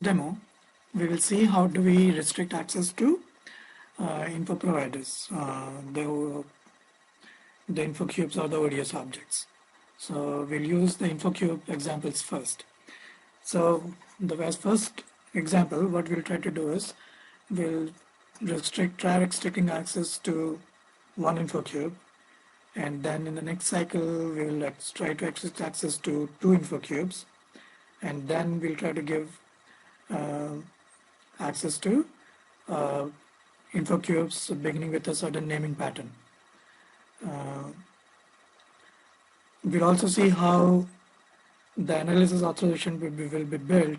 Demo, we will see how do we restrict access to info providers, the info cubes or the ODS objects. So we'll use the info cube examples first. So the first example, what we'll try to do is we'll try restricting access to one info cube, and then in the next cycle we'll try to restrict access to two info cubes, and then we'll try to give uh, access to uh, info cubes beginning with a certain naming pattern. Uh, we'll also see how the analysis authorization will be built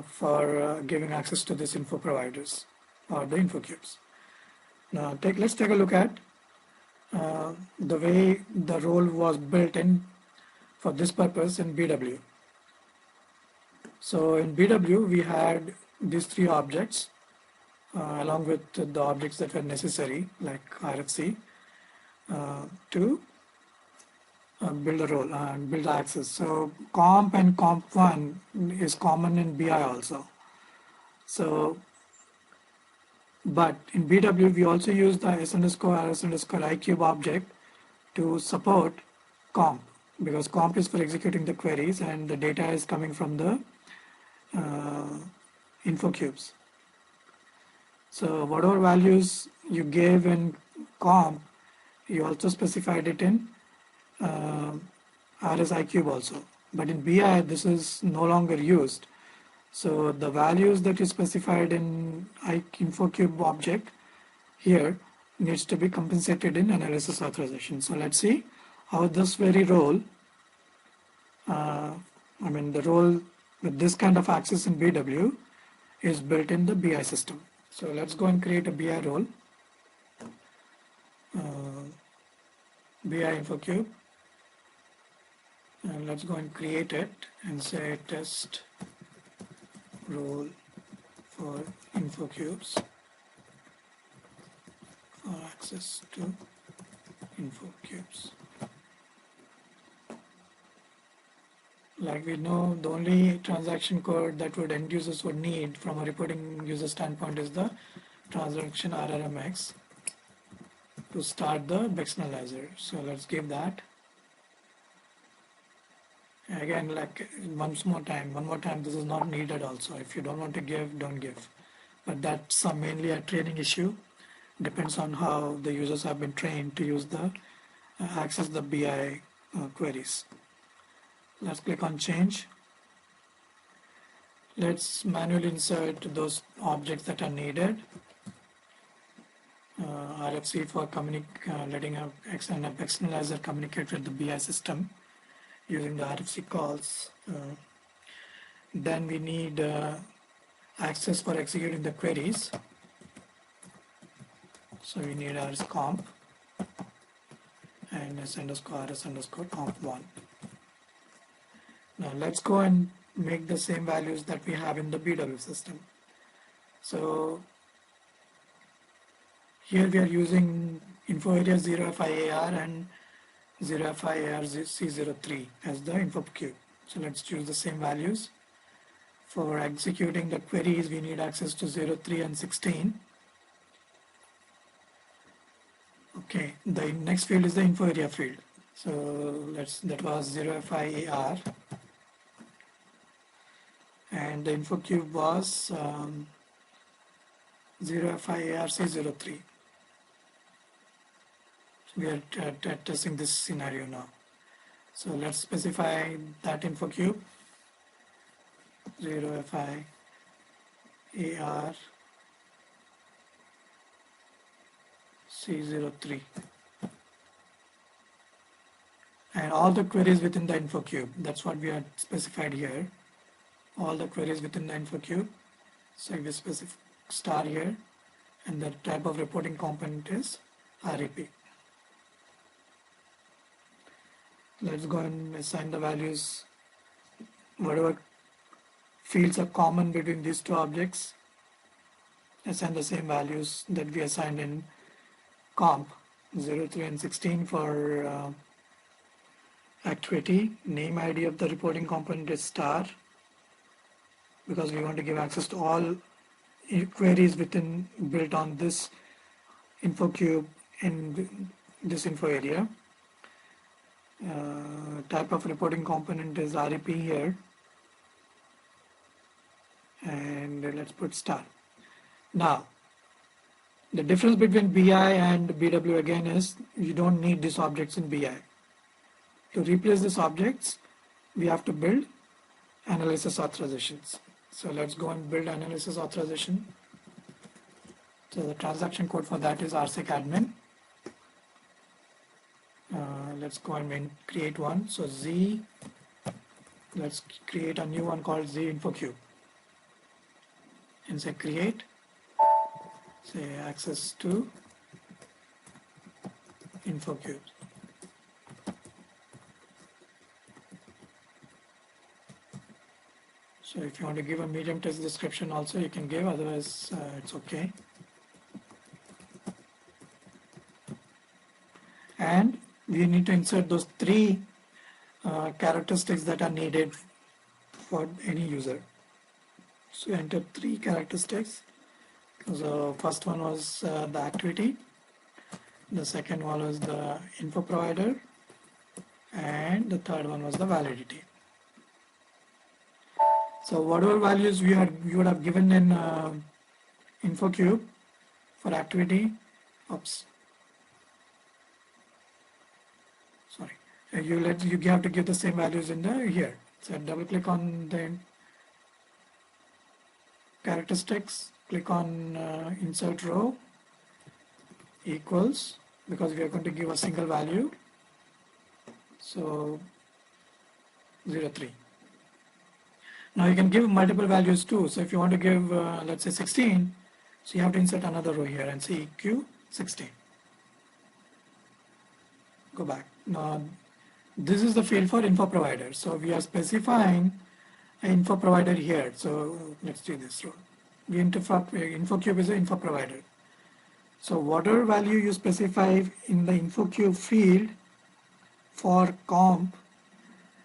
for giving access to these info providers or the info cubes. Now let's take a look at the way the role was built in for this purpose in BW. So in BW we had these three objects along with the objects that were necessary like RFC to build a role and build access. So comp and comp1 is common in BI also. So, but in BW we also use the s underscore rs underscore icube object to support comp, because comp is for executing the queries and the data is coming from the info cubes. So whatever values you gave in comp, you also specified it in RSI cube also. But in BI, this is no longer used. So the values that you specified in info cube object here needs to be compensated in analysis authorization. So let's see how this very role, the role with this kind of access in BW is built in the BI system. So let's go and create a BI role, BI info cube, and let's go and create it and say test role for info cubes for access to info cubes. Like we know, the only transaction code that end users would need from a reporting user standpoint is the transaction RRMX to start the Bexnalizer. So let's give that. Again, like one more time, this is not needed also. If you don't want to give, don't give. But that's mainly a training issue. Depends on how the users have been trained to use the access the BI queries. Let's click on change. Let's manually insert those objects that are needed. RFC for letting an externalizer communicate with the BI system using the RFC calls. Then we need access for executing the queries. So we need rs comp and s underscore rs underscore comp1. Now let's go and make the same values that we have in the BW system. So here we are using info area 0FIAR and 0FIARC03 as the info cube. So let's choose the same values. For executing the queries, we need access to 03 and 16. Okay, the next field is the info area field. So that was 0FIAR. And the info cube was 0FIARC03. So we are testing this scenario now. So let's specify that info cube 0FIAR C03 and all the queries within the info cube. That's what we had specified here. All the queries within the info cube. So we specify star here, and the type of reporting component is REP. Let's go and assign the values. Whatever fields are common between these two objects, assign the same values that we assigned in comp 03 and 16 for activity. Name ID of the reporting component is star. because we want to give access to all queries within built on this info cube in this info area. Type of reporting component is REP here, and let's put star. Now the difference between BI and BW again is you don't need these objects in BI. To replace these objects, we have to build analysis authorizations. So let's go and build analysis authorization. So the transaction code for that is rsec admin. Let's go and create one. So Z, let's create a new one called Z info cube. And say create, say access to info cube. So if you want to give a medium text description also you can give, otherwise it's okay. And we need to insert those three characteristics that are needed for any user. So enter three characteristics. So first one was the activity, the second one was the info provider, and the third one was the validity. So whatever values you would have given in info cube for activity, you have to give the same values in the here. So double click on the characteristics, click on insert row equals, because we are going to give a single value, so 03. Now you can give multiple values too. So if you want to give let's say 16, so you have to insert another row here and say EQ16. Go back. Now this is the field for info provider. So we are specifying an info provider here. So let's do this row. The info cube is an info provider. So whatever value you specify in the info cube field for comp,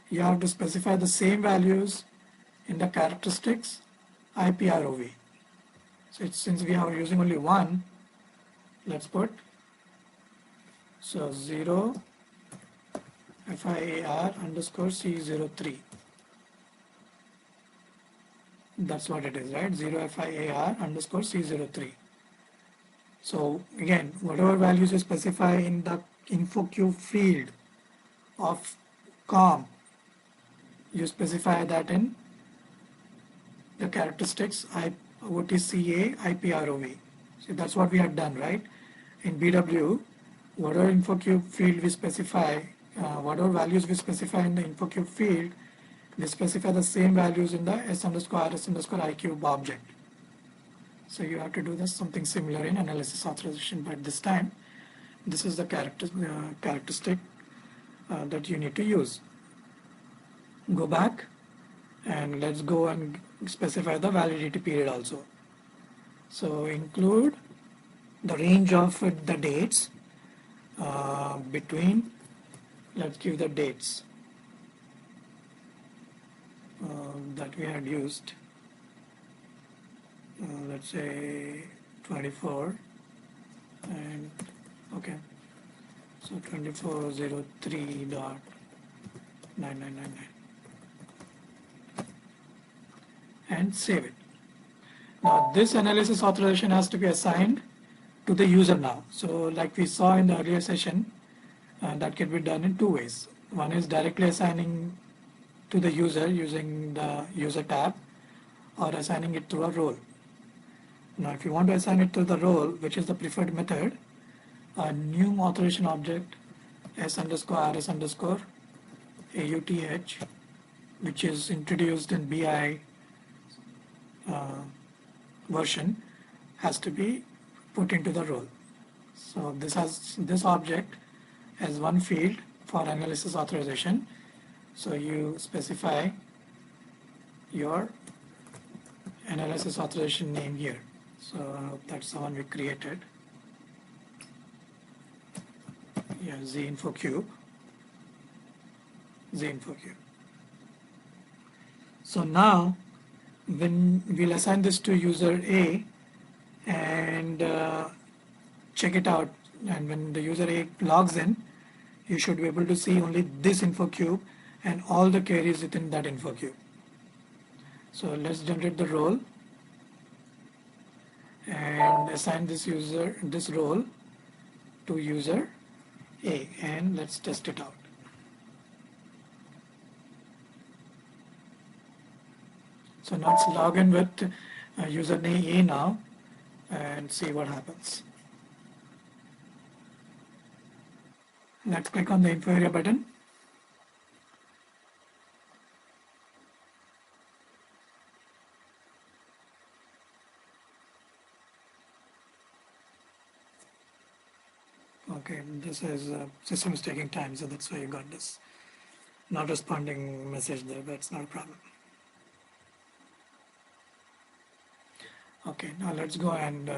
you have to specify the same values in the characteristics IPROV. So since we are using only one, let's put so 0 FIAR underscore C03. That's what it is, right? 0 FIAR underscore C03. So again, whatever values you specify in the info cube field of comp, you specify that in the characteristics OTCA IPROV. So that's what we have done, right? In BW, whatever info cube field we specify, whatever values we specify in the info cube field, we specify the same values in the S underscore RS underscore ICube object. So you have to do this something similar in analysis authorization, but this time this is the characteristic that you need to use. Go back and let's go and specify the validity period also. So include the range of the dates between, let's give the dates that we had used, let's say 24 and okay, so 2403.9999 and save it. Now this analysis authorization has to be assigned to the user now. So like we saw in the earlier session, that can be done in two ways. One is directly assigning to the user using the user tab, or assigning it to a role. Now if you want to assign it to the role, which is the preferred method, a new authorization object S underscore RS underscore AUTH, which is introduced in BI version, has to be put into the role. So this object has one field for analysis authorization. So you specify your analysis authorization name here. So that's the one we created. Yeah, Z info cube. Z info cube. So now when we'll assign this to user A and check it out, and when the user A logs in, you should be able to see only this info cube and all the queries within that info cube. So let's generate the role and assign this role to user A, and let's test it out. So now let's log in with username A now and see what happens. Let's click on the info area button. Okay, this is system is taking time, so that's why you got this not responding message there, but it's not a problem. Okay, now let's go and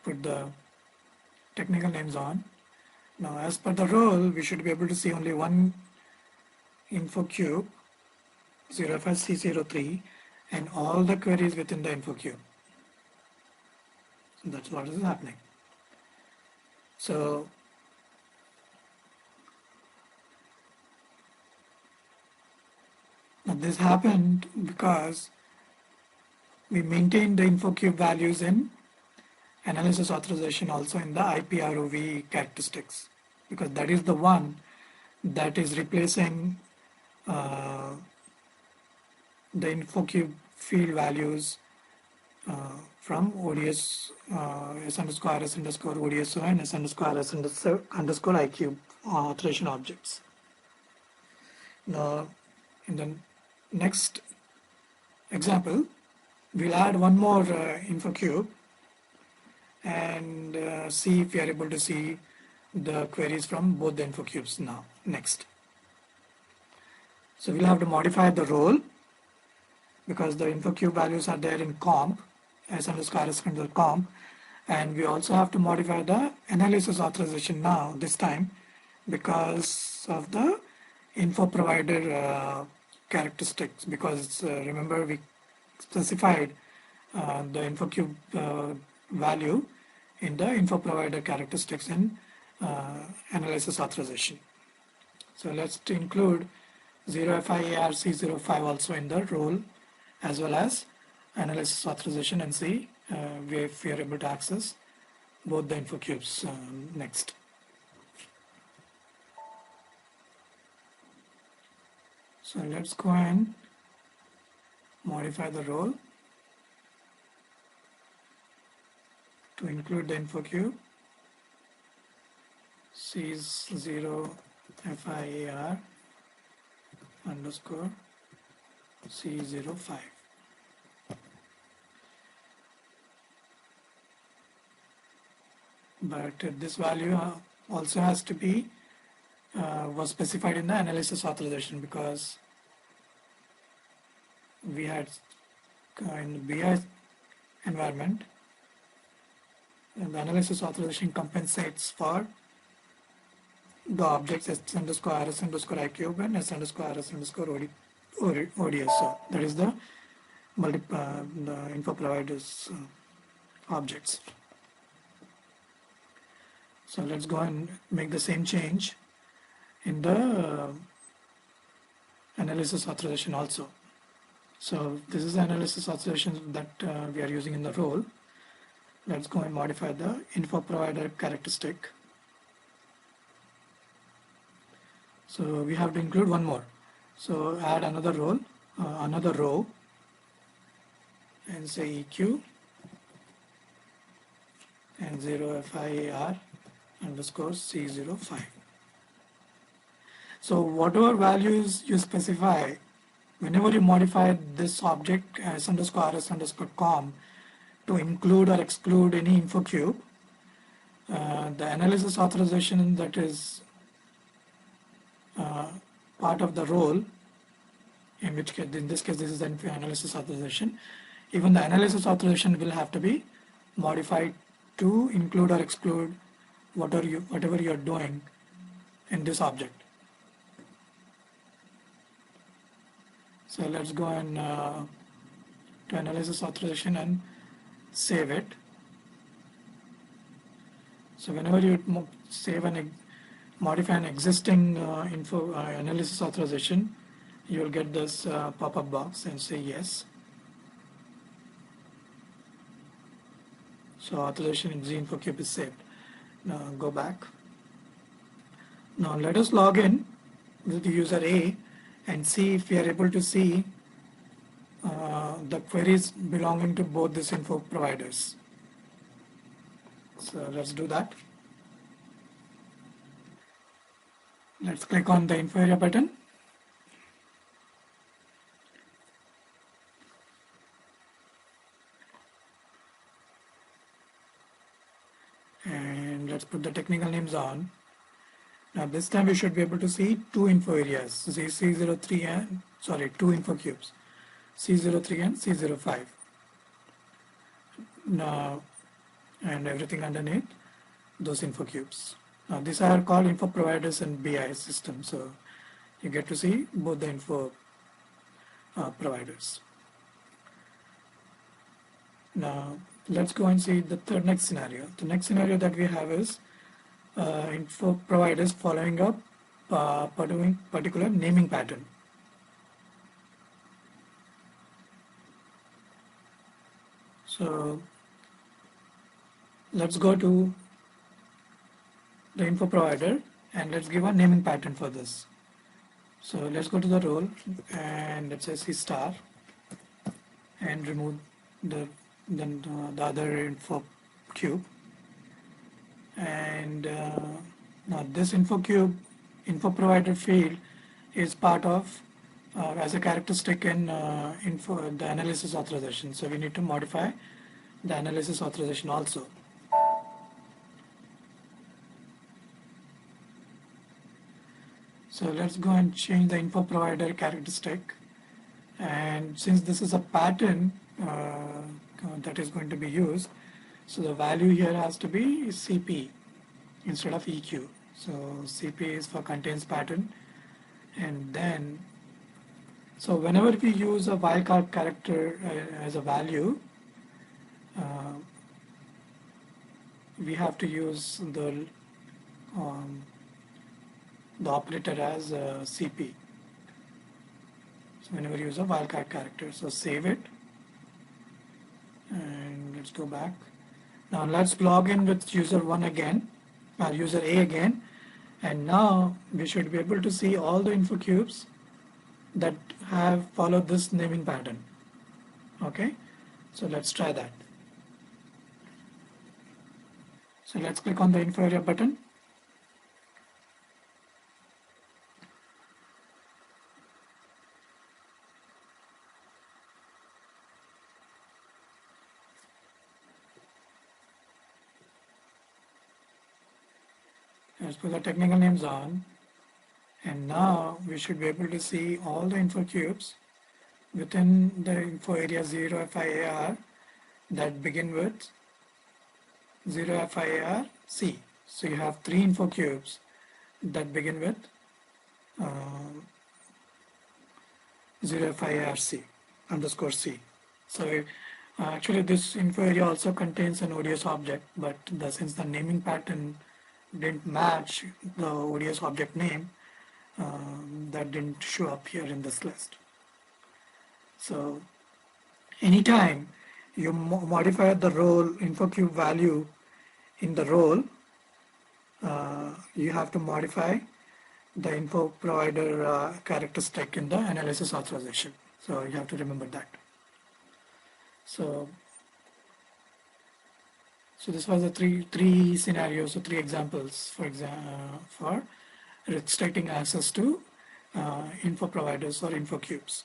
put the technical names on. Now, as per the role, we should be able to see only one info cube, 0FSC03, and all the queries within the info cube. So that's what is happening. So now this happened because we maintained the info cube values in analysis authorization also in the IPROV characteristics, because that is the one that is replacing the info cube field values from ODS S underscore RS underscore ODSO and S underscore RS underscore IQ authorization objects. Now, in the next example, we'll add one more info cube and see if we are able to see the queries from both the info cubes now. Next. So we'll have to modify the role because the info cube values are there in comp, S underscore RS underscore comp, and we also have to modify the analysis authorization now, this time, because of the info provider characteristics, because remember we specified the info cube value in the info provider characteristics in analysis authorization. So let's include 0FIARC05 also in the role as well as analysis authorization and see if we are able to access both the info cubes next. So let's go and modify the role to include the info cube C0 FIAR underscore C05. But this value also has to be was specified in the analysis authorization, because we had in the BI environment, and the analysis authorization compensates for the objects S underscore RS underscore ICube and S underscore RS underscore ODS. So that is the the info providers objects. So let's go and make the same change in the analysis authorization also. So this is the analysis authorization that we are using in the role. Let's go and modify the info provider characteristic. So we have to include one more. So add another role, another row, and say EQ and 0FIAR underscore C05. So whatever values you specify, whenever you modify this object S underscore RS underscore com to include or exclude any info cube, the analysis authorization that is part of the role, in which case, in this case, this is the analysis authorization. Even the analysis authorization will have to be modified to include or exclude whatever you are doing in this object. So let's go and to analysis authorization and save it. So whenever you save and modify an existing analysis authorization, you will get this pop-up box and say yes. So authorization in ZInfoCube is saved. Now go back. Now let us log in with the user A and see if we are able to see the queries belonging to both these info providers. So let's do that. Let's click on the info area button. And let's put the technical names on. Now this time we should be able to see two info areas, C03 and, two info cubes, C03 and C05. Now, and everything underneath those info cubes. Now these are called info providers and BI systems. So you get to see both the info providers. Now let's go and see the next scenario. The next scenario that we have is info providers following up particular naming pattern. So let's go to the info provider and let's give a naming pattern for this. So let's go to the role and let's say C star and remove the other info cube. And now this info info provider field is part of as a characteristic in the analysis authorization. So we need to modify the analysis authorization also. So let's go and change the info provider characteristic. And since this is a pattern that is going to be used, so the value here has to be CP instead of EQ. So CP is for contains pattern. And then, so whenever we use a wildcard character as a value, we have to use the operator as CP. So whenever you use a wildcard character, so save it and let's go back. Now let's log in with user 1 again, user A again, and now we should be able to see all the info cubes that have followed this naming pattern. Okay, so let's try that. So let's click on the info area button. Let's put the technical names on, and now we should be able to see all the info cubes within the info area 0FIAR that begin with 0FIAR C. So you have three info cubes that begin with 0FIAR C underscore C. So actually this info area also contains an ODS object, but since the naming pattern didn't match the ODS object name, that didn't show up here in this list. So anytime you modify the role InfoCube value in the role, you have to modify the info provider characteristic in the analysis authorization. So you have to remember that. So this was the three scenarios, or three examples, for restricting access to info providers or info cubes.